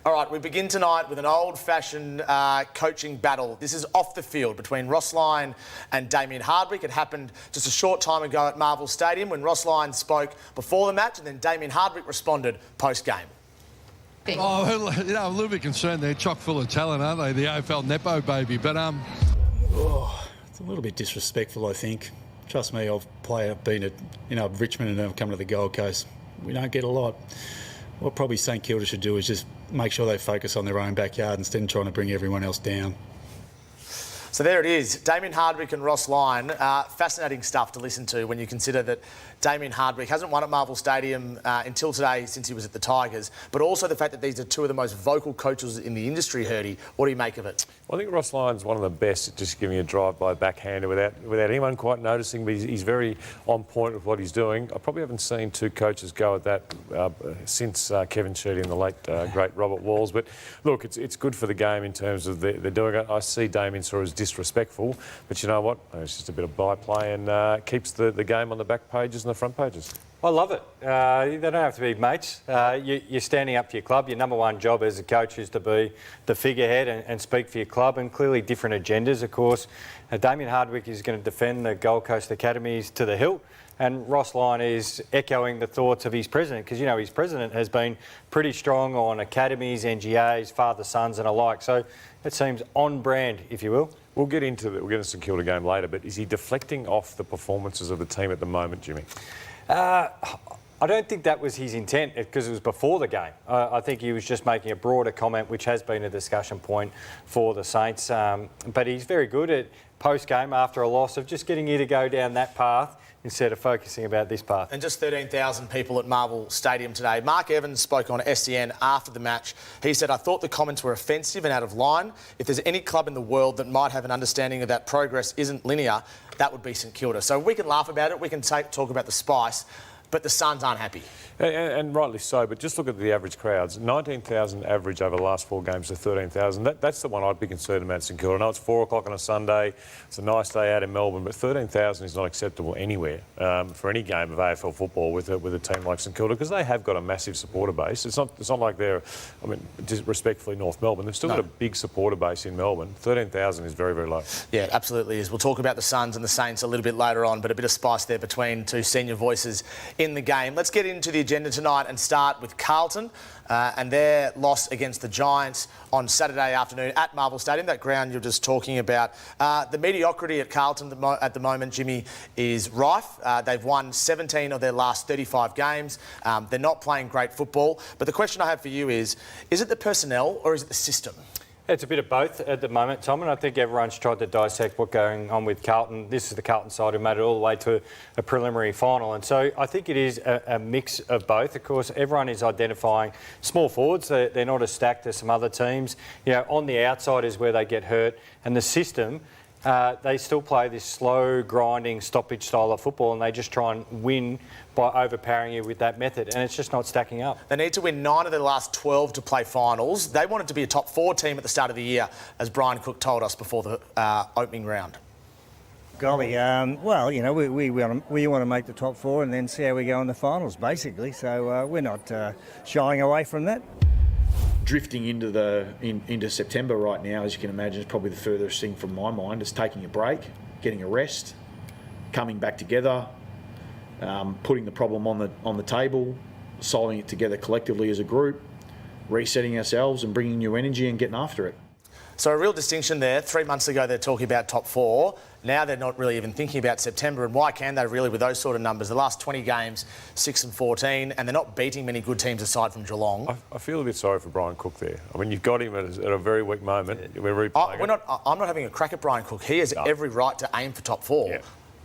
All right, we begin tonight with an old-fashioned coaching battle. This is off the field between Ross Lyon and Damien Hardwick. It happened just a short time ago at Marvel Stadium when Ross Lyon spoke before the match and then Damien Hardwick responded post-game. Oh, you know, I'm a little bit concerned. They're chock full of talent, aren't they? The AFL Nepo baby. But it's a little bit disrespectful, I think. Trust me, I've been at Richmond and I've come to the Gold Coast. We don't get a lot. What probably St Kilda should do is just make sure they focus on their own backyard instead of trying to bring everyone else down. So there it is, Damien Hardwick and Ross Lyon. Fascinating stuff to listen to when you consider that Damien Hardwick hasn't won at Marvel Stadium until today since he was at the Tigers, but also the fact that these are two of the most vocal coaches in the industry, Hurdy. What do you make of it? Well, I think Ross Lyon's one of the best at just giving a drive-by backhander without anyone quite noticing, but he's very on point with what he's doing. I probably haven't seen two coaches go at that since Kevin Sheedy and the late, great Robert Walls. But look, it's good for the game in terms of they're doing it. I see Damien sort of as disrespectful, but you know what? It's just a bit of byplay and keeps the game on the back pages and the front pages. I love it. They don't have to be mates. You're standing up for your club. Your number one job as a coach is to be the figurehead and speak for your club, and clearly different agendas, of course. Damien Hardwick is going to defend the Gold Coast Academies to the hilt, and Ross Lyon is echoing the thoughts of his president, because, you know, his president has been pretty strong on academies, NGAs, father-sons and alike. So it seems on brand, if you will. We'll get into the St Kilda game later, but is he deflecting off the performances of the team at the moment, Jimmy? I don't think that was his intent because it was before the game. I think he was just making a broader comment, which has been a discussion point for the Saints. But he's very good at post-game after a loss of just getting you to go down that path instead of focusing about this path. And just 13,000 people at Marvel Stadium today. Mark Evans spoke on SEN after the match. He said, "I thought the comments were offensive and out of line. If there's any club in the world that might have an understanding of that progress isn't linear, that would be St Kilda." So we can laugh about it, we can talk about the spice, but the Suns aren't happy. And rightly so, but just look at the average crowds. 19,000 average over the last 4 games to 13,000. That's the one I'd be concerned about, St Kilda. I know it's 4 o'clock on a Sunday. It's a nice day out in Melbourne, but 13,000 is not acceptable anywhere for any game of AFL football with a team like St Kilda, because they have got a massive supporter base. It's not like they're, I mean, just respectfully North Melbourne, they've still got a big supporter base in Melbourne. 13,000 is very, very low. Yeah, absolutely is. We'll talk about the Suns and the Saints a little bit later on, but a bit of spice there between two senior voices in the game. Let's get into the agenda tonight and start with Carlton and their loss against the Giants on Saturday afternoon at Marvel Stadium, that ground you're just talking about. The mediocrity at Carlton at the moment, Jimmy, is rife. They've won 17 of their last 35 games. They're not playing great football. But the question I have for you is it the personnel or is it the system? It's a bit of both at the moment, Tom, and I think everyone's tried to dissect what's going on with Carlton. This is the Carlton side who made it all the way to a preliminary final, and so I think it is a mix of both. Of course, everyone is identifying small forwards. They're not as stacked as some other teams. You know, on the outside is where they get hurt, and the system, they still play this slow, grinding, stoppage style of football, and they just try and win by overpowering you with that method, and it's just not stacking up. They need to win 9 of their last 12 to play finals. They wanted to be a top 4 team at the start of the year, as Brian Cook told us before the opening round. Golly, well, you know, we want to make the top 4 and then see how we go in the finals, basically. So we're not shying away from that. Drifting into September right now, as you can imagine, is probably the furthest thing from my mind. Is taking a break, getting a rest, coming back together, putting the problem on the table, solving it together collectively as a group, resetting ourselves and bringing new energy and getting after it. So a real distinction there. 3 months ago they're talking about top 4. Now they're not really even thinking about September, and why can they really with those sort of numbers? The last 20 games, 6 and 14, and they're not beating many good teams aside from Geelong. I feel a bit sorry for Brian Cook there. I mean, you've got him at a very weak moment. I'm not having a crack at Brian Cook. He has every right to aim for top 4. Yeah.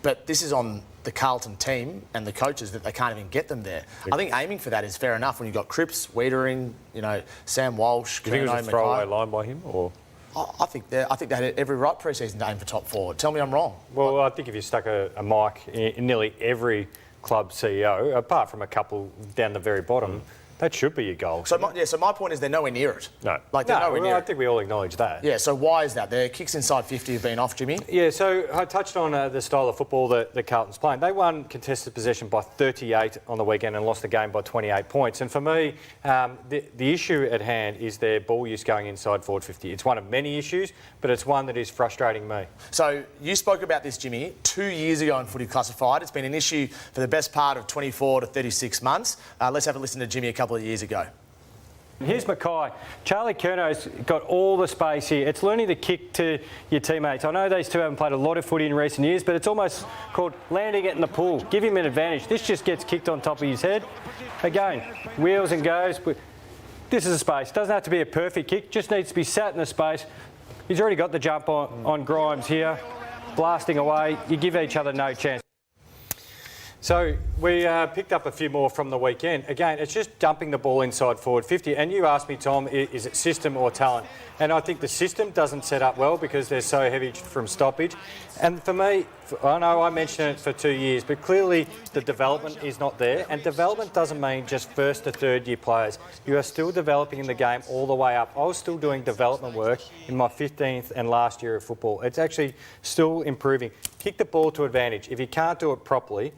But this is on the Carlton team and the coaches that they can't even get them there. I think aiming for that is fair enough when you've got Cripps, Wiedering, you know, Sam Walsh, Do you think it was a throwaway line by him, or...? I think they had every right pre-season to aim for top 4. Tell me I'm wrong. Well, I think if you stuck a mic in nearly every club CEO, apart from a couple down the very bottom, That should be your goal. So my point is they're nowhere near it. No. Like they're nowhere near I it. think we all acknowledge that. Yeah, so why is that? Their kicks inside 50 have been off, Jimmy. Yeah, so I touched on the style of football that Carlton's playing. They won contested possession by 38 on the weekend and lost the game by 28 points. And for me, the issue at hand is their ball use going inside forward 50. It's one of many issues, but it's one that is frustrating me. So you spoke about this, Jimmy, 2 years ago in Footy Classified. It's been an issue for the best part of 24 to 36 months. Let's have a listen to Jimmy a couple of years ago. Here's Mackay. Charlie Curnow's got all the space here. It's learning to kick to your teammates. I know these two haven't played a lot of footy in recent years, but it's almost called landing it in the pool. Give him an advantage. This just gets kicked on top of his head. Again, wheels and goes. But this is a space. Doesn't have to be a perfect kick. Just needs to be sat in the space. He's already got the jump on Grimes here. Blasting away. You give each other no chance. So we picked up a few more from the weekend. Again, it's just dumping the ball inside forward 50. And you asked me, Tom, is it system or talent? And I think the system doesn't set up well because they're so heavy from stoppage. And for me, I know I mentioned it for 2 years, but clearly the development is not there. And development doesn't mean just first to third year players. You are still developing in the game all the way up. I was still doing development work in my 15th and last year of football. It's actually still improving. Kick the ball to advantage. If you can't do it properly,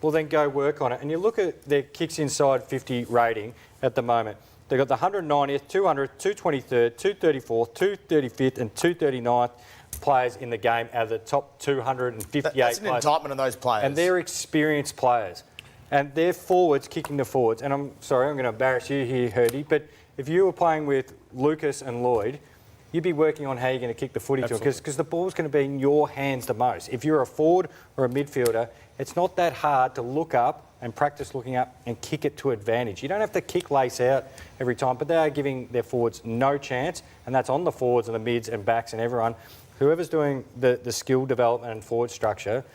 well, then go work on it. And you look at their kicks inside 50 rating at the moment. They've got the 190th, 200th, 223rd, 234th, 235th and 239th players in the game out of the top 258 That's an players. indictment of those players. And they're experienced players. And they're forwards kicking the forwards. And I'm sorry, I'm going to embarrass you here, Hurdy, but if you were playing with Lucas and Lloyd, you'd be working on how you're going to kick the footy to it because the ball's going to be in your hands the most. If you're a forward or a midfielder, it's not that hard to look up and practice looking up and kick it to advantage. You don't have to kick lace out every time, but they are giving their forwards no chance, and that's on the forwards and the mids and backs and everyone. Whoever's doing the skill development and forward structure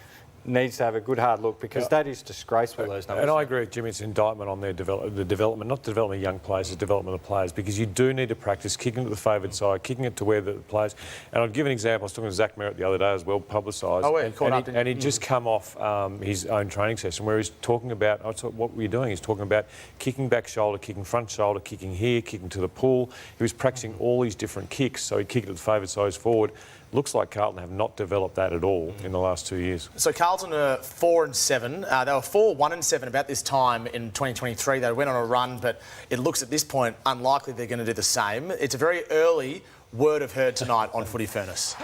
needs to have a good hard look because that is disgraceful, those numbers. And I agree with Jimmy, it's an indictment on their development, not development of young players, it's development of players, because you do need to practice kicking to the favoured side, kicking it to where the players... And I'll give an example. I was talking to Zach Merritt the other day as well, publicised. Oh, yeah, and he'd just come off his own training session where he's talking about, what were you doing? He's talking about kicking back shoulder, kicking front shoulder, kicking here, kicking to the pool. He was practicing all these different kicks, so he'd kick it to the favoured side forward. Looks like Carlton have not developed that at all in the last 2 years. So Carlton are 4-7. They were 4-1-7 about this time in 2023. They went on a run, but it looks at this point unlikely they're going to do the same. It's a very early word of heard tonight on Footy Furnace.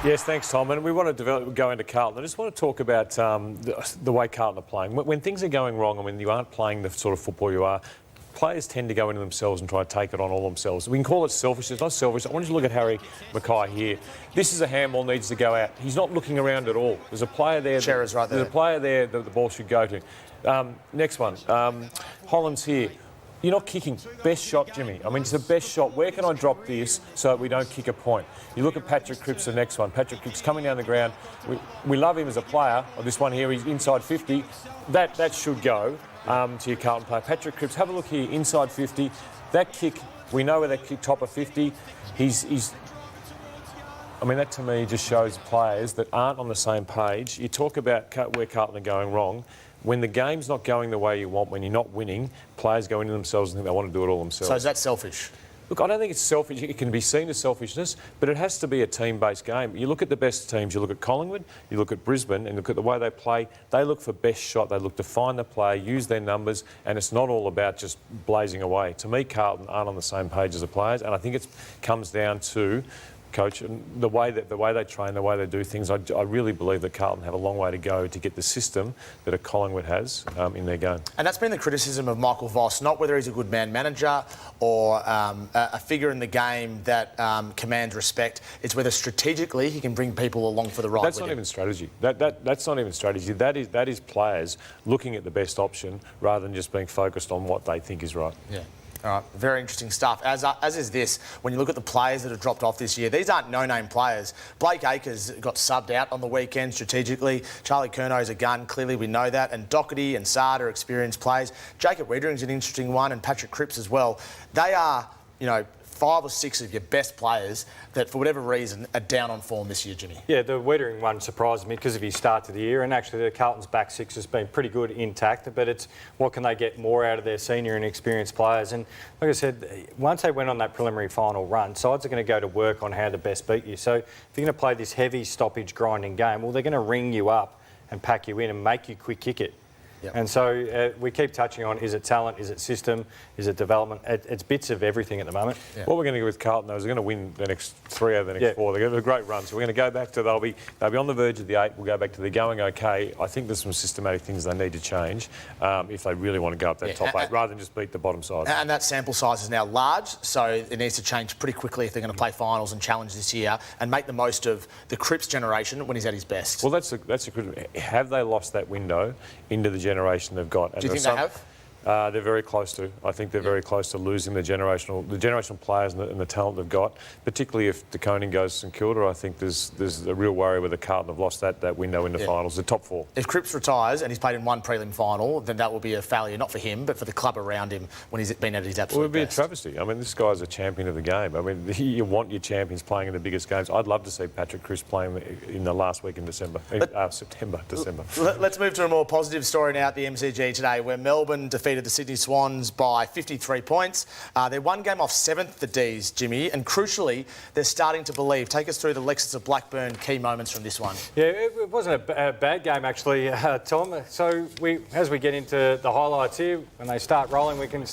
Yes, thanks, Tom. And we want to go into Carlton. I just want to talk about the way Carlton are playing. When things are going wrong and when you aren't playing the sort of football you are, players tend to go into themselves and try to take it on all themselves. We can call it selfish. It's not selfish. I want you to look at Harry Mackay here. This is a handball, needs to go out. He's not looking around at all. There's a player there. Cherr's right there. There's a player there that the ball should go to. Next one. Holland's here. You're not kicking. Best shot, Jimmy. I mean, it's the best shot. Where can I drop this so that we don't kick a point? You look at Patrick Cripps, the next one. Patrick Cripps coming down the ground. We love him as a player. Or this one here, he's inside 50. That should go to your Carlton player. Patrick Cripps, have a look here, inside 50. That kick, we know where that kick, top of 50. I mean, that to me just shows players that aren't on the same page. You talk about where Carlton are going wrong. When the game's not going the way you want, when you're not winning, players go into themselves and think they want to do it all themselves. So is that selfish? Look, I don't think it's selfish. It can be seen as selfishness, but it has to be a team-based game. You look at the best teams. You look at Collingwood, you look at Brisbane, and look at the way they play. They look for best shot. They look to find the play, use their numbers, and it's not all about just blazing away. To me, Carlton aren't on the same page as the players, and I think it comes down to coach and the way they train, the way they do things. I really believe that Carlton have a long way to go to get the system that a Collingwood has in their game. And that's been the criticism of Michael Voss, not whether he's a good man manager or a figure in the game that commands respect. It's whether strategically he can bring people along for the ride. That's not even strategy. That's not even strategy. That is players looking at the best option rather than just being focused on what they think is right. Yeah. All right, very interesting stuff. As is this, when you look at the players that have dropped off this year, these aren't no-name players. Blake Acres got subbed out on the weekend strategically. Charlie Curnow's a gun, clearly we know that. And Doherty and Saad are experienced players. Jacob Wiedering's an interesting one, and Patrick Cripps as well. They are you know, 5 or 6 of your best players that, for whatever reason, are down on form this year, Jimmy. Yeah, the Wettering one surprised me because of his start to the year, and actually the Carlton's back six has been pretty good intact, but it's what can they get more out of their senior and experienced players. And like I said, once they went on that preliminary final run, sides are going to go to work on how to best beat you. So if you're going to play this heavy stoppage grinding game, well, they're going to ring you up and pack you in and make you quick kick it. Yep. And so we keep touching on, is it talent, is it system, is it development? It's bits of everything at the moment. Yeah. What we're going to do with Carlton, though, is they're going to win the next 3 out of the next 4. They're going to have a great run. So we're going to go back to, they'll be on the verge of the 8. We'll go back to they're going okay. I think there's some systematic things they need to change if they really want to go up that top 8, rather than just beat the bottom side. And that sample size is now large, so it needs to change pretty quickly if they're going to play finals and challenge this year and make the most of the Cripps generation when he's at his best. Well, that's a good. Have they lost that window into the generation they've got? Do you think they have? They're very close to. I think they're very close to losing the generational players and the talent they've got. Particularly if De Koning goes to St Kilda, I think there's a real worry whether Carlton have lost that window in the finals, the top 4. If Cripps retires and he's played in one prelim final, then that will be a failure, not for him, but for the club around him when he's been at his absolute Well, it would be best. a travesty. I mean, this guy's a champion of the game. I mean, you want your champions playing in the biggest games. I'd love to see Patrick Cripps playing in the last week in December. Let's move to a more positive story now at the MCG today, where Melbourne defeated the Sydney Swans by 53 points. They're one game off 7th, the Dees, Jimmy, and crucially, they're starting to believe. Take us through the Lexus of Blackburn key moments from this one. Yeah, it wasn't a bad game, actually, Tom. So as we get into the highlights here, when they start rolling, we can...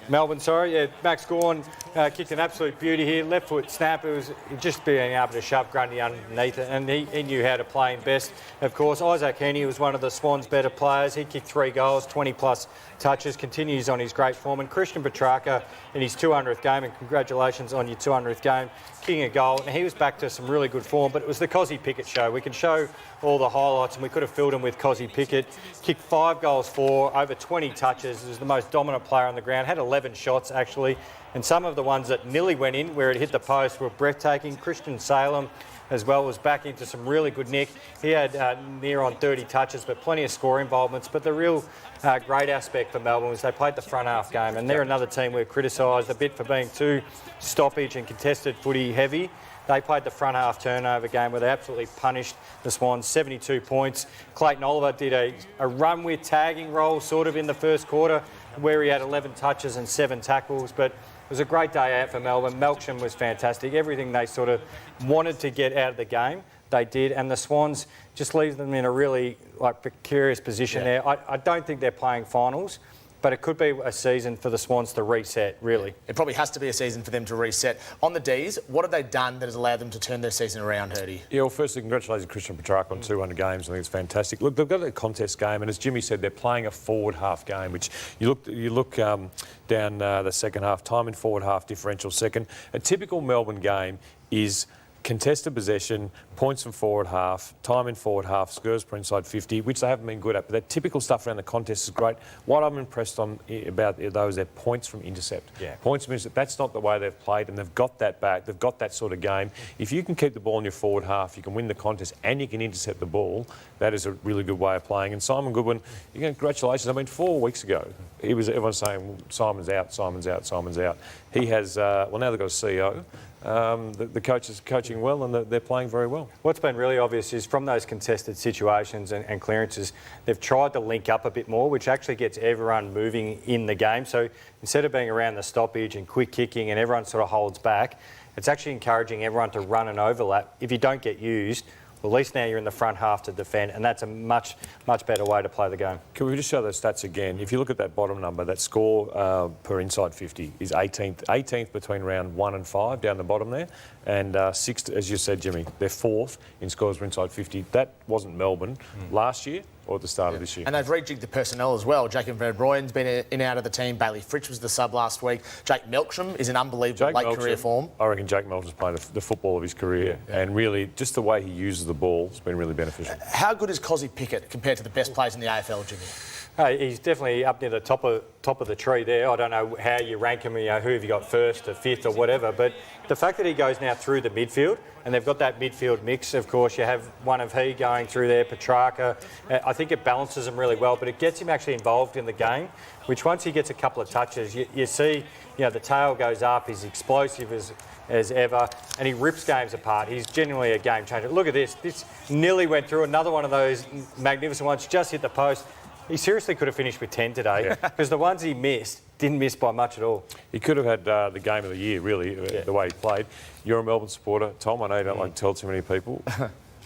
Melbourne, Max Gawn kicked an absolute beauty here. Left foot snap. It was just being able to shove Grundy underneath it, and he knew how to play him best. Of course, Isaac Heaney was one of the Swans' better players. He kicked 3 goals, 20+ touches, continues on his great form. And Christian Petrarca in his 200th game, and congratulations on your 200th game, kicking a goal. And he was back to some really good form, but it was the Cozzy Pickett show. We can show all the highlights, and we could have filled him with Cozzy Pickett. Kicked 5 goals, 4, over 20 touches. He was the most dominant player on the ground. Had 11 shots, actually. And some of the ones that nearly went in, where it hit the post, were breathtaking. Christian Salem, as well, was back into some really good nick. He had near on 30 touches, but plenty of score involvements. But the real great aspect for Melbourne was they played the front half game, and they're another team we've criticised a bit for being too stoppage and contested footy heavy. They played the front half turnover game where they absolutely punished the Swans, 72 points. Clayton Oliver did a run with tagging role sort of in the first quarter where he had 11 touches and 7 tackles, but it was a great day out for Melbourne. Melksham was fantastic. Everything they sort of wanted to get out of the game, they did, and the Swans just leave them in a really precarious position there. I don't think they're playing finals, but it could be a season for the Swans to reset, really. It probably has to be a season for them to reset. On the D's, what have they done that has allowed them to turn their season around, Hurdy? Yeah, well, firstly, congratulations to Christian Petrarca on 200 games. I think it's fantastic. Look, they've got a contest game, and as Jimmy said, they're playing a forward half game, which you look down the second half, time in forward half, differential second. A typical Melbourne game is contested possession, points from forward half, time in forward half, scores per inside 50, which they haven't been good at. But that typical stuff around the contest is great. What I'm impressed on about those, their points from intercept. Yeah. Points from intercept, that's not the way they've played, and they've got that back. They've got that sort of game. If you can keep the ball in your forward half, you can win the contest and you can intercept the ball, that is a really good way of playing. And Simon Goodwin, congratulations. I mean, 4 weeks ago, everyone's saying, Simon's out, Simon's out, Simon's out. He has, now they've got a CEO. The coach is coaching well, and they're playing very well. What's been really obvious is from those contested situations and clearances, they've tried to link up a bit more, which actually gets everyone moving in the game. So instead of being around the stoppage and quick kicking and everyone sort of holds back, it's actually encouraging everyone to run and overlap. If you don't get used, well, at least now you're in the front half to defend, and that's a much better way to play the game. Can we just show those stats again? If you look at that bottom number, that score per inside 50 is 18th between round 1 and 5 down the bottom there, and 6th, as you said, Jimmy, they're 4th in scores per inside 50. That wasn't Melbourne last year or at the start of this year. And they've rejigged the personnel as well. Jacob Van Rooyen's been in and out of the team. Bailey Fritsch was the sub last week. Jake Melksham is in unbelievable career form. I reckon Jake Melksham's playing the football of his career, and really just the way he uses the ball has been really beneficial. How good is Cozzy Pickett compared to the best players in the AFL, Jimmy? He's definitely up near the top of the tree there. I don't know how you rank him, who have you got first or fifth or whatever, but the fact that he goes now through the midfield, and they've got that midfield mix, of course, you have one of he going through there, Petrarca. I think it balances him really well, but it gets him actually involved in the game, which once he gets a couple of touches, you see, the tail goes up, he's explosive as ever, and he rips games apart. He's genuinely a game changer. Look at this. This nearly went through. Another one of those magnificent ones, just hit the post. He seriously could have finished with 10 today, because the ones he missed didn't miss by much at all. He could have had the game of the year, really, the way he played. You're a Melbourne supporter, Tom. I know you don't like to tell too many people.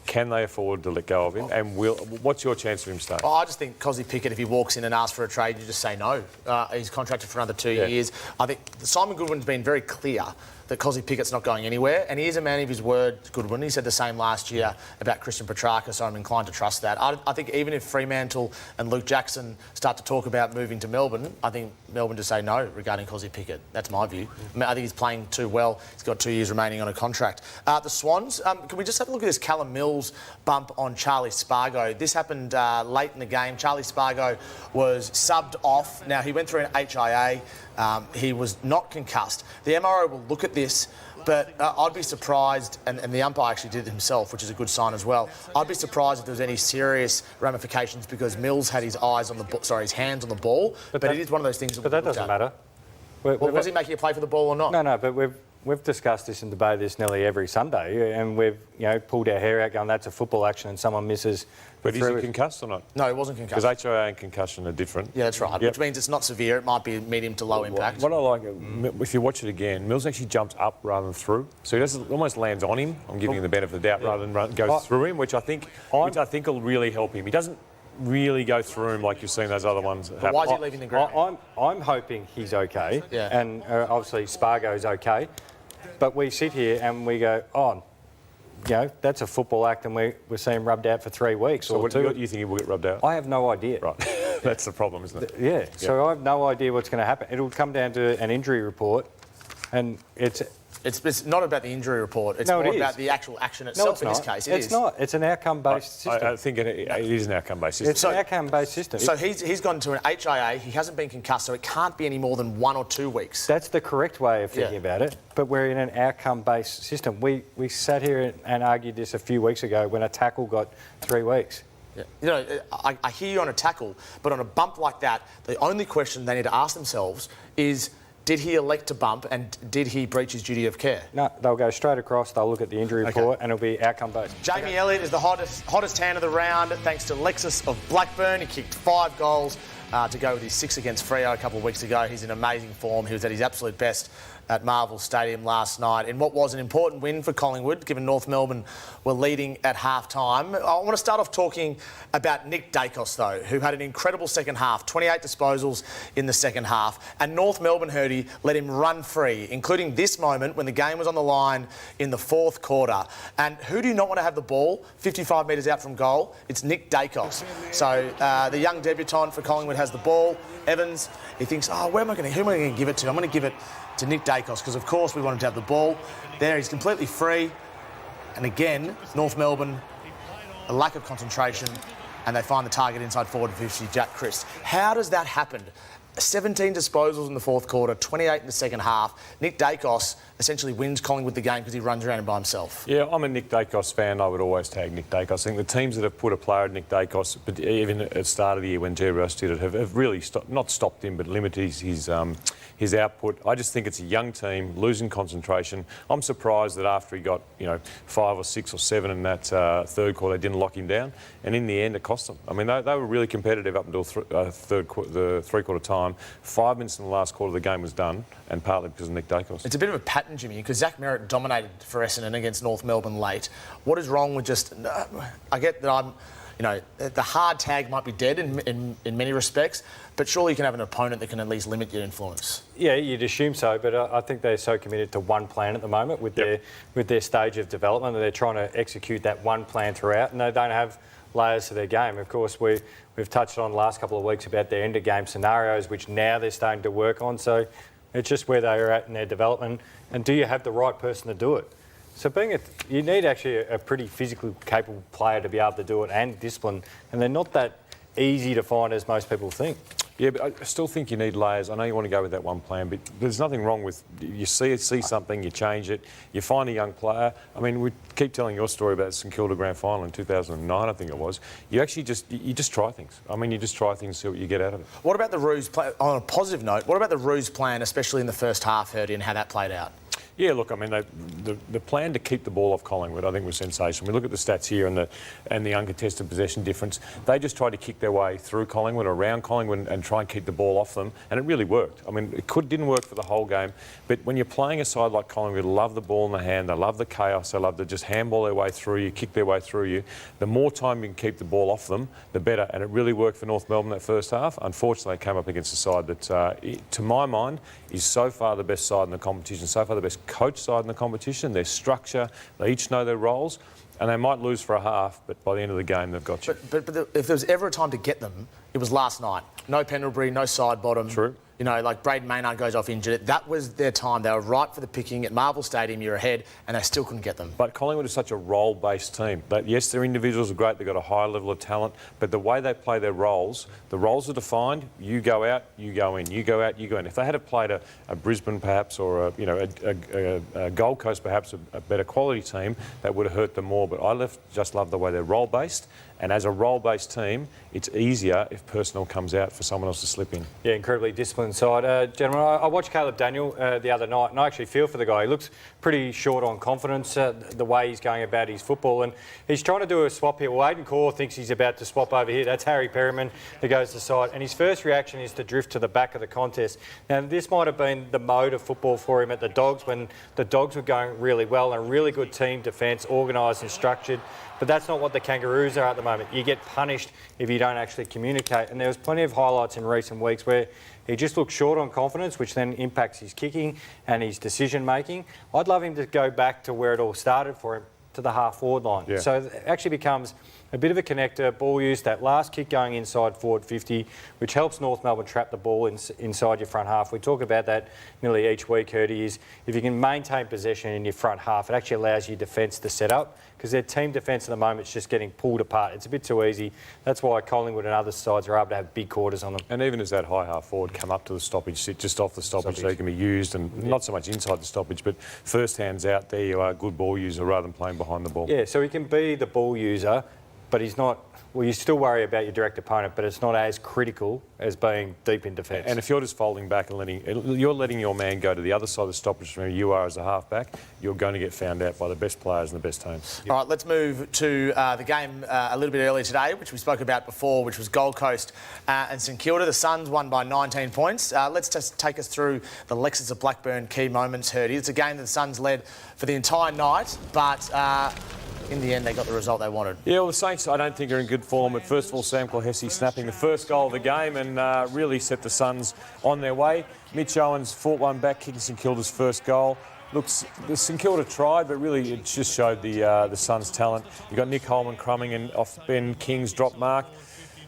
Can they afford to let go of him? And what's your chance of him staying? I just think Cozzy Pickett, if he walks in and asks for a trade, you just say no. He's contracted for another 2 years. I think Simon Goodwin's been very clear that Cozzy Pickett's not going anywhere, and he is a man of his word, Goodwin. He said the same last year about Christian Petrarca, so I'm inclined to trust that. I think even if Fremantle and Luke Jackson start to talk about moving to Melbourne, I think Melbourne just say no regarding Cozzy Pickett. That's my view. I think he's playing too well. He's got 2 years remaining on a contract. The Swans, can we just have a look at this Callum Mills bump on Charlie Spargo? This happened late in the game. Charlie Spargo was subbed off. Now, he went through an HIA. He was not concussed. The MRO will look at this, but I'd be surprised, and the umpire actually did it himself, which is a good sign as well. I'd be surprised if there was any serious ramifications because Mills had his hands on the ball. But it is one of those things. But that doesn't matter. Was he making a play for the ball or not? No, but we've discussed this and debated this nearly every Sunday, and we've pulled our hair out going, that's a football action, and someone misses. But is he concussed or not? No, he wasn't concussed. Because HIA and concussion are different. Yeah, that's right. Which means it's not severe. It might be medium to low impact. What I like, if you watch it again, Mills actually jumps up rather than through, so he almost lands on him. I'm giving him the benefit of the doubt rather than go through him, which I think will really help him. He doesn't really go through him like you've seen those other ones happen. But why is he leaving the ground? I'm hoping he's okay, and obviously Spargo's okay. But we sit here and we go, that's a football act, and we're seeing him rubbed out for 3 weeks. So what do you think he will get rubbed out? I have no idea. Right. That's the problem, isn't it? Yeah. So I have no idea what's going to happen. It'll come down to an injury report, and it's not about the injury report. It's more about the actual action itself in this case. It's not. It's an outcome-based system. I think it is an outcome-based system. It's an outcome-based system. So he's gone to an HIA. He hasn't been concussed, so it can't be any more than 1 or 2 weeks. That's the correct way of thinking about it. But we're in an outcome-based system. We sat here and argued this a few weeks ago when a tackle got 3 weeks. Yeah. I hear you on a tackle, but on a bump like that, the only question they need to ask themselves is, did he elect to bump and did he breach his duty of care? No, they'll go straight across, they'll look at the injury report and it'll be outcome-based. Jamie Elliott is the hottest hand of the round thanks to Lexus of Blackburn. He kicked 5 goals to go with his 6 against Freo a couple of weeks ago. He's in amazing form. He was at his absolute best at Marvel Stadium last night in what was an important win for Collingwood, given North Melbourne were leading at half-time. I want to start off talking about Nick Daicos, though, who had an incredible second half, 28 disposals in the second half, and North Melbourne, Hurdy, let him run free, including this moment when the game was on the line in the 4th quarter. And who do you not want to have the ball 55 metres out from goal? It's Nick Daicos. So the young debutant for Collingwood has the ball. Evans, he thinks, who am I going to give it to? I'm going to give it to Nick Daicos because, of course, we want him to have the ball. There, he's completely free. And again, North Melbourne, a lack of concentration, and they find the target inside forward 50, Jack Christ. How does that happen? 17 disposals in the 4th quarter, 28 in the second half. Nick Daicos essentially wins Collingwood the game because he runs around by himself. Yeah, I'm a Nick Daicos fan. I would always tag Nick Daicos. I think the teams that have put a player at Nick Daicos, but even at the start of the year when Jerry Roos did it, have really not stopped him, but limited his output. I just think it's a young team, losing concentration. I'm surprised that after he got 5 or 6 or 7 in that 3rd quarter, they didn't lock him down. And in the end, it cost them. I mean, they were really competitive up until the 3/4 time. 5 minutes in the last quarter, the game was done, and partly because of Nick Daicos. It's a bit of a pattern, Jimmy, because Zach Merritt dominated for Essendon against North Melbourne late. What is wrong with just... I get that the hard tag might be dead in many respects, but surely you can have an opponent that can at least limit your influence. Yeah, you'd assume so, but I think they're so committed to one plan at the moment with their stage of development that they're trying to execute that one plan throughout, and they don't have layers to their game. Of course, we've touched on the last couple of weeks about their end-of-game scenarios, which now they're starting to work on, so it's just where they are at in their development, and do you have the right person to do it? So you need actually a pretty physically capable player to be able to do it and discipline, and they're not that easy to find as most people think. Yeah, but I still think you need layers. I know you want to go with that one plan, but there's nothing wrong with you see something, you change it, you find a young player. I mean, we keep telling your story about the St Kilda Grand Final in 2009, I think it was. You actually just try things. I mean, you just try things, see what you get out of it. What about the Roos play? On a positive note, what about the Roos plan, especially in the first half, Herdy, and how that played out? Yeah, look, I mean, the plan to keep the ball off Collingwood, I think, was sensational. We look at the stats here and the uncontested possession difference. They just tried to kick their way through Collingwood, around Collingwood, and try and keep the ball off them, and it really worked. I mean, didn't work for the whole game, but when you're playing a side like Collingwood, love the ball in the hand, they love the chaos, they love to just handball their way through you, kick their way through you. The more time you can keep the ball off them, the better, and it really worked for North Melbourne that first half. Unfortunately, they came up against a side that, to my mind, is so far the best side in the competition, so far the best coach side in the competition. Their structure, they each know their roles, and they might lose for a half, but by the end of the game, they've got you. But if there was ever a time to get them, it was last night. No Pendlebury, no side bottom. True. You know, like Braden Maynard goes off injured. That was their time. They were ripe for the picking at Marvel Stadium. You're ahead, and they still couldn't get them. But Collingwood is such a role-based team. Yes, their individuals are great. They've got a high level of talent. But the way they play their roles, the roles are defined. You go out, you go in. You go out, you go in. If they had played a Brisbane perhaps, or a Gold Coast perhaps, a better quality team, that would have hurt them more. But I just love the way they're role-based. And as a role-based team, it's easier if personnel comes out for someone else to slip in. Yeah, incredibly disciplined side. Gentlemen, I watched Caleb Daniel the other night, and I actually feel for the guy. He looks pretty short on confidence, the way he's going about his football. And he's trying to do a swap here. Well, Aidan Corr thinks he's about to swap over here. That's Harry Perryman that goes to the side. And his first reaction is to drift to the back of the contest. Now, this might have been the mode of football for him at the Dogs, when the Dogs were going really well and a really good team defence, organised and structured. But that's not what the Kangaroos are at the moment. You get punished if you don't actually communicate. And there was plenty of highlights in recent weeks where he just looked short on confidence, which then impacts his kicking and his decision-making. I'd love him to go back to where it all started for him, to the half-forward line. Yeah. So it actually becomes a bit of a connector, ball use, that last kick going inside forward 50, which helps North Melbourne trap the ball inside your front half. We talk about that nearly each week, Herdy, is if you can maintain possession in your front half, it actually allows your defence to set up, because their team defence at the moment is just getting pulled apart. It's a bit too easy. That's why Collingwood and other sides are able to have big quarters on them. And even as that high half forward come up to the stoppage, sit just off the stoppage, so they can be used, and not so much inside the stoppage, but first hands out, there you are, good ball user rather than playing behind the ball. Yeah, so he can be the ball user, but he's not. Well, you still worry about your direct opponent, but it's not as critical as being deep in defence. And if you're just folding back and letting your man go to the other side of the stoppage from where you are as a halfback, you're going to get found out by the best players and the best teams. All right, let's move to the game a little bit earlier today, which we spoke about before, which was Gold Coast and St Kilda. The Suns won by 19 points. Let's just take us through the Lexus of Blackburn key moments, Herdy. It's a game that the Suns led for the entire night, but in the end, they got the result they wanted. Yeah, well, the Saints, I don't think, are in good form. But first of all, Sam Clohessy snapping the first goal of the game and really set the Suns on their way. Mitch Owens fought one back, kicking St Kilda's first goal. Looks, the St Kilda tried, but really it just showed the Suns' talent. You've got Nick Holman crumbing and off Ben King's drop mark.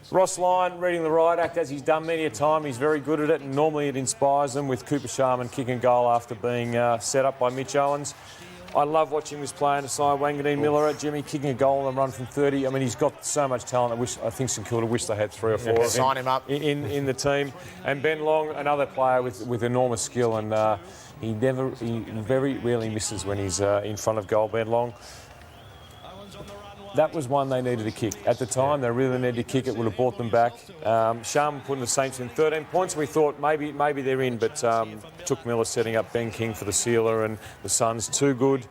Ross Lyon reading the riot act, as he's done many a time. He's very good at it, and normally it inspires them, with Cooper Sharman kicking a goal after being set up by Mitch Owens. I love watching this player aside, Wangadeen Miller at Jimmy, kicking a goal and run from 30. I mean, he's got so much talent. I think St Kilda wish they had 3 or 4 of him. Sign him up. In the team. And Ben Long, another player with enormous skill, and he very rarely misses when he's in front of goal, Ben Long. That was one they needed to kick. At the time, they really needed to kick. It would have brought them back. Sharman putting the Saints in 13 points. We thought maybe they're in, but took Miller setting up Ben King for the sealer, and the Suns too good,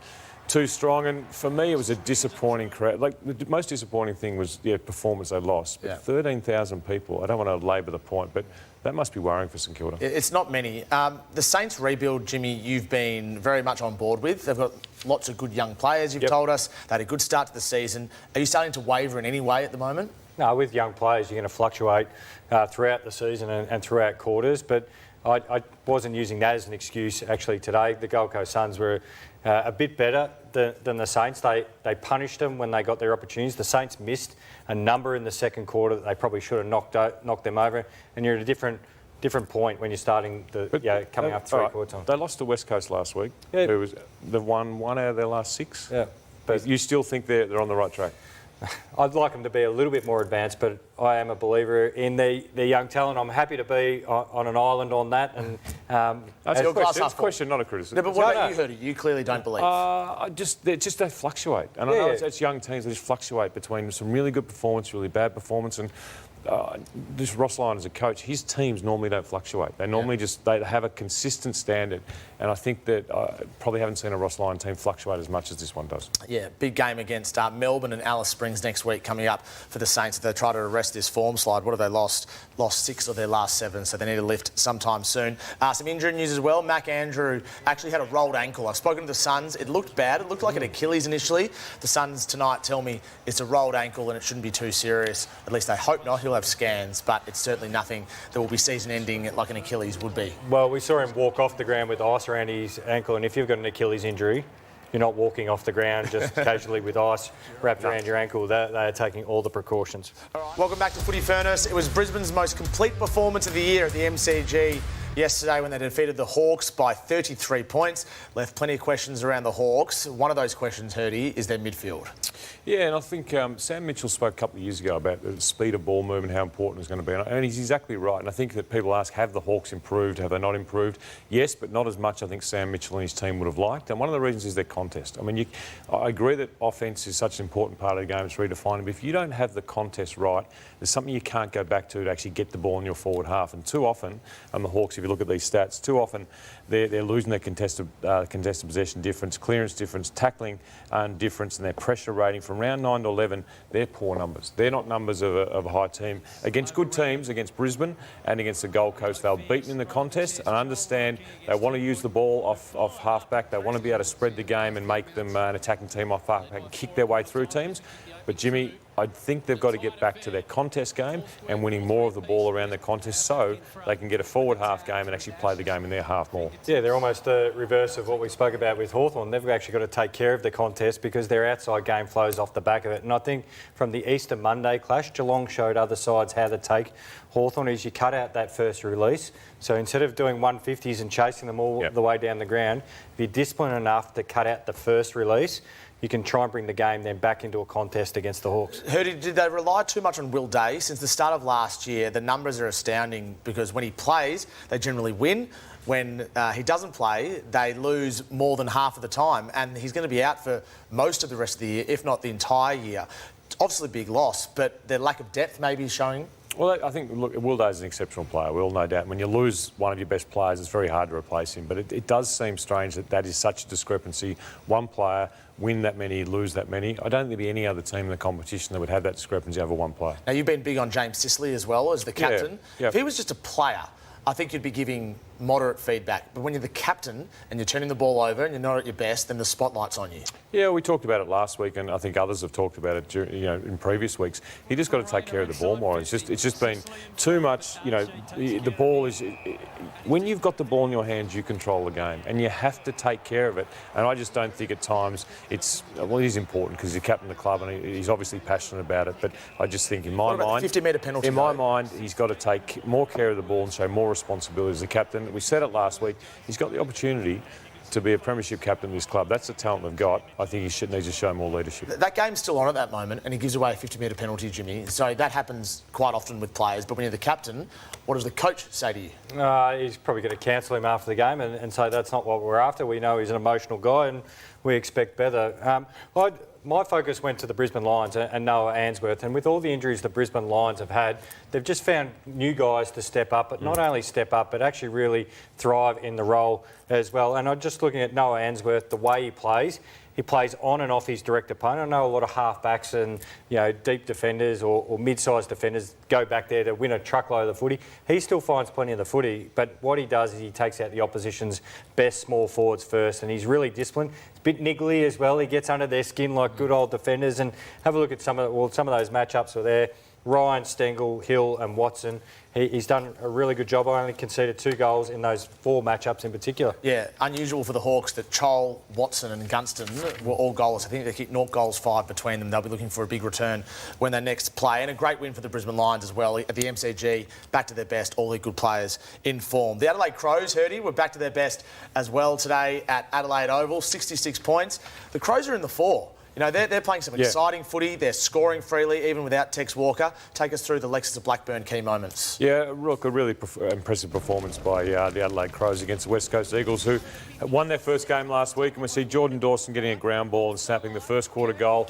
too strong. And for me, it was a disappointing crowd. Like, the most disappointing thing was the performance they lost. But 13,000 people. I don't want to labour the point, but that must be worrying for St Kilda. It's not many. The Saints rebuild, Jimmy, you've been very much on board with. They've got lots of good young players, you've told us. They had a good start to the season. Are you starting to waver in any way at the moment? No, with young players, you're going to fluctuate throughout the season and throughout quarters. But I wasn't using that as an excuse, actually, today. The Gold Coast Suns were a bit better than the Saints. They punished them when they got their opportunities. The Saints missed a number in the second quarter that they probably should have knocked them over. And you're at a different point when you're starting coming up three-quarter time. They lost to West Coast last week. Yeah. They've won 1 out of their last 6. Yeah. But you still think they're on the right track? I'd like them to be a little bit more advanced, but I am a believer in their young talent. I'm happy to be on an island on that. And That's a question, not a criticism. No, but what about you, Hurdy? You clearly don't believe. They fluctuate. And I know it's young teams, they just fluctuate between some really good performance, really bad performance. And this Ross Lyon as a coach, his teams normally don't fluctuate. They normally they have a consistent standard. And I think that probably haven't seen a Ross Lyon team fluctuate as much as this one does. Yeah, big game against Melbourne and Alice Springs next week coming up for the Saints. They try to arrest this form slide. What have they lost? Lost 6 of their last 7, so they need to lift sometime soon. Some injury news as well. Mac Andrew actually had a rolled ankle. I've spoken to the Suns. It looked bad. It looked like an Achilles initially. The Suns tonight tell me it's a rolled ankle and it shouldn't be too serious. At least they hope not. He'll have scans, but it's certainly nothing that will be season-ending like an Achilles would be. Well, we saw him walk off the ground with ice around his ankle, and if you've got an Achilles injury, you're not walking off the ground just casually with ice wrapped around your ankle. They are taking all the precautions. Welcome back to Footy Furnace. It was Brisbane's most complete performance of the year at the MCG yesterday when they defeated the Hawks by 33 points. Left plenty of questions around the Hawks. One of those questions, Hurdy, is their midfield. Yeah, and I think Sam Mitchell spoke a couple of years ago about the speed of ball movement, how important it's going to be. And he's exactly right. And I think that people ask, have the Hawks improved? Have they not improved? Yes, but not as much I think Sam Mitchell and his team would have liked. And one of the reasons is their contest. I mean, I agree that offence is such an important part of the game. It's redefining. But if you don't have the contest right, there's something you can't go back to actually get the ball in your forward half. And too often, the Hawks, if you look at these stats, too often they're losing their contested possession difference, clearance difference, tackling difference, and their pressure rating from round 9 to 11. They're poor numbers. They're not numbers of a high team. Against good teams, against Brisbane and against the Gold Coast, they were beaten in the contest. And understand they want to use the ball off half-back. They want to be able to spread the game and make them an attacking team off half-back and kick their way through teams. But Jimmy, I think they've got to get back to their contest game and winning more of the ball around their contest so they can get a forward half game and actually play the game in their half more. Yeah, they're almost the reverse of what we spoke about with Hawthorn. They've actually got to take care of the contest because their outside game flows off the back of it. And I think from the Easter Monday clash, Geelong showed other sides how to take Hawthorn is you cut out that first release. So instead of doing 150s and chasing them all the way down the ground, if you're disciplined enough to cut out the first release, you can try and bring the game then back into a contest against the Hawks. Hurdy, did they rely too much on Will Day? Since the start of last year, the numbers are astounding because when he plays, they generally win. When he doesn't play, they lose more than half of the time. And he's going to be out for most of the rest of the year, if not the entire year. Obviously a big loss, but their lack of depth maybe is showing. Well, I think, look, Will Day's an exceptional player. We all no doubt. When you lose one of your best players, it's very hard to replace him. But it does seem strange that is such a discrepancy. One player, win that many, lose that many. I don't think there'd be any other team in the competition that would have that discrepancy over one player. Now, you've been big on James Sicily as well as the captain. Yeah. If he was just a player, I think you'd be giving moderate feedback. But when you're the captain and you're turning the ball over and you're not at your best, then the spotlight's on you. Yeah, we talked about it last week, and I think others have talked about it, in previous weeks. He just got to take care of the ball more. It's just been too much. The ball is when you've got the ball in your hands, you control the game, and you have to take care of it. And I just don't think at times it is important because he's the captain of the club and he's obviously passionate about it. But I just think in my mind, 50-metre penalty. In my mind, he's got to take more care of the ball and show more responsibility as the captain. We said it last week. He's got the opportunity to be a premiership captain of this club. That's the talent they've got. I think he needs to show more leadership. That game's still on at that moment, and he gives away a 50-metre penalty, Jimmy. So that happens quite often with players. But when you're the captain, what does the coach say to you? He's probably going to cancel him after the game and say that's not what we're after. We know he's an emotional guy and we expect better. My focus went to the Brisbane Lions and Noah Answorth, and with all the injuries the Brisbane Lions have had, they've just found new guys to step up, but not only step up, but actually really thrive in the role as well. And I'm just looking at Noah Answorth, the way he plays on and off his direct opponent. I know a lot of half-backs and deep defenders or mid-sized defenders go back there to win a truckload of the footy. He still finds plenty of the footy, but what he does is he takes out the opposition's best small forwards first, and he's really disciplined. It's a bit niggly as well. He gets under their skin like good old defenders. And have a look at some of those matchups are there. Ryan, Stengel, Hill and Watson. He's done a really good job. I only conceded 2 goals in those 4 matchups in particular. Yeah, unusual for the Hawks that Chol, Watson and Gunston were all goals. I think they kicked 0 goals 5 between them. They'll be looking for a big return when they next play. And a great win for the Brisbane Lions as well. At the MCG, back to their best, all their good players in form. The Adelaide Crows, Hurdy, were back to their best as well today at Adelaide Oval, 66 points. The Crows are in the 4. You know, they're playing some exciting footy. They're scoring freely, even without Tex Walker. Take us through the Lexus of Blackburn key moments. Yeah, look, a really impressive performance by the Adelaide Crows against the West Coast Eagles, who won their first game last week. And we see Jordan Dawson getting a ground ball and snapping the first quarter goal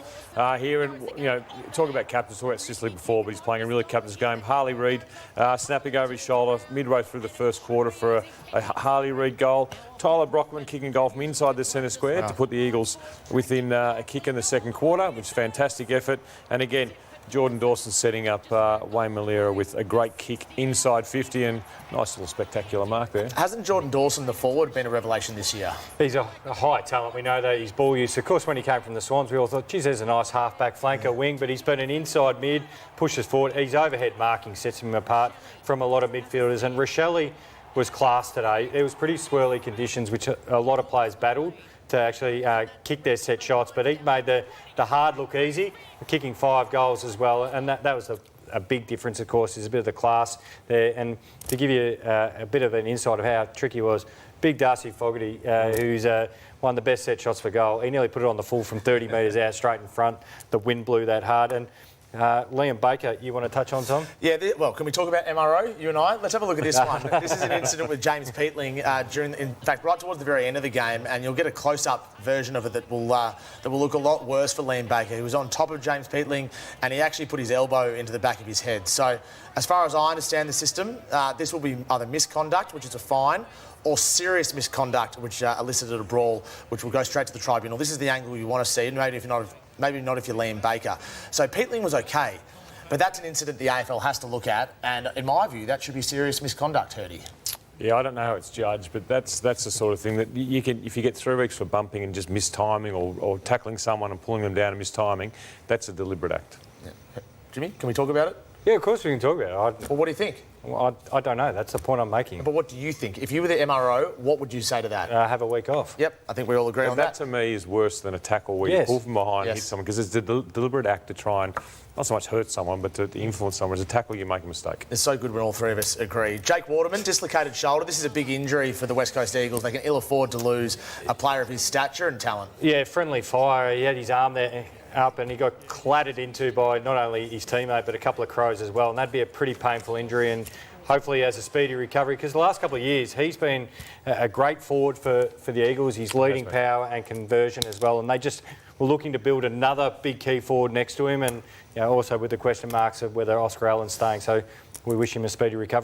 here. And, you know, talk about captains, talk about Sicily before, but he's playing a really captain's game. Harley Reid snapping over his shoulder midway through the first quarter for a Harley Reid goal. Tyler Brockman kicking goal from inside the centre square to put the Eagles within a kick in the second quarter, which is a fantastic effort. And again, Jordan Dawson setting up Wayne Malera with a great kick inside 50 and nice little spectacular mark there. Hasn't Jordan Dawson, the forward, been a revelation this year? He's a high talent. We know that he's ball use. Of course, when he came from the Swans, we all thought, geez, there's a nice half-back flanker wing, but he's been an inside mid, pushes forward. His overhead marking sets him apart from a lot of midfielders. And Rochelle was class today. It was pretty swirly conditions, which a lot of players battled to actually kick their set shots, but he made the hard look easy, kicking 5 goals as well, and that was a big difference, of course. There's a bit of the class there, and to give you a bit of an insight of how tricky it was, big Darcy Fogarty, who's one of the best set shots for goal, he nearly put it on the full from 30 metres out straight in front. The wind blew that hard, and Liam Baker, you want to touch on, Tom? Yeah, well, can we talk about MRO, you and I? Let's have a look at this one. This is an incident with James Peatling in fact, right towards the very end of the game, and you'll get a close-up version of it that will look a lot worse for Liam Baker. He was on top of James Peatling, and he actually put his elbow into the back of his head. So, as far as I understand the system, this will be either misconduct, which is a fine, or serious misconduct, which elicited a brawl, which will go straight to the tribunal. This is the angle you want to see, maybe not if you're Liam Baker. So Peatling was okay, but that's an incident the AFL has to look at, and in my view, that should be serious misconduct, Hurdy. Yeah, I don't know how it's judged, but that's the sort of thing that you can, if you get 3 weeks for bumping and just mistiming or tackling someone and pulling them down and mistiming, that's a deliberate act. Yeah. Jimmy, can we talk about it? Yeah, of course we can talk about it. Well, what do you think? Well, I don't know. That's the point I'm making. But what do you think? If you were the MRO, what would you say to that? Have a week off. Yep, I think we all agree on that. That to me is worse than a tackle where you pull from behind and hit someone, because it's a deliberate act to try and not so much hurt someone, but to influence someone. As a tackle, you make a mistake. It's so good when all three of us agree. Jake Waterman, dislocated shoulder. This is a big injury for the West Coast Eagles. They can ill afford to lose a player of his stature and talent. Yeah, friendly fire. He had his arm there up and he got clattered into by not only his teammate but a couple of Crows as well, and that'd be a pretty painful injury, and hopefully he has a speedy recovery, because the last couple of years he's been a great forward for the Eagles. He's leading power and conversion as well, and they just were looking to build another big key forward next to him, and also with the question marks of whether Oscar Allen's staying, so we wish him a speedy recovery.